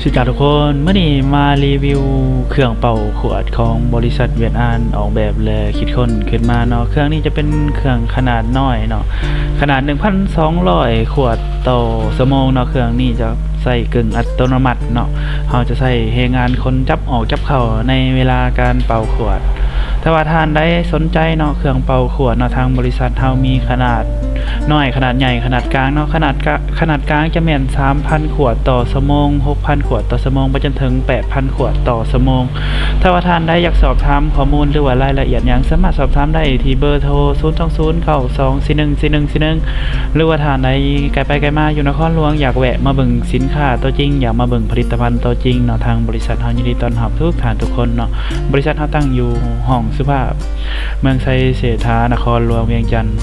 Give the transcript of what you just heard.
สวัสดีทุกคนเมื่อนี้มารีวิวเครื่องเป่าขวดของบริษัทเวียดนามออกแบบและคิดค้นขึ้นมาเนาะเครื่องนี้จะเป็นเครื่องขนาดน้อยเนาะขนาด 1,200 ขวดต่อชั่วโมงเนาะเครื่องนี้จะใส่กึ่งอัตโนมัติเนาะเราจะใส่ให้งานคนจับออกจับเข้าในเวลาการเป่าขวดถ้าว่าท่านได้สนใจเนาะเครื่องเป่าขวดเนาะทางบริษัทเรามีขนาดน้อยขนาดใหญ่ขนาดกลางเนาะขนาดกลางจะแม่น 3,000 ขวดต่อชั่วโมง 6,000 ขวดต่อชั่วโมงไปจนถึง 8,000 ขวดต่อชั่วโมงถ้าว่าท่านได้อยากสอบถามข้อมูลหรือว่ารายละเอียดหยังสามารถสอบถามได้ที่เบอร์โทร 02092414141 หรือว่าท่านใดไกลไปไกลมาอยู่นครหลวงอยากแวะมาเบิ่งสินค้าตัวจริงอยากมาเบิ่งผลิตภัณฑ์ตัวจริงเนาะทางบริษัทเฮายินดีต้อนรับทุกท่านทุกคนเนาะบริษัทเฮาตั้งอยู่ห้องสุภาพเมืองไซเสถานครหลวงเวียงจันทน์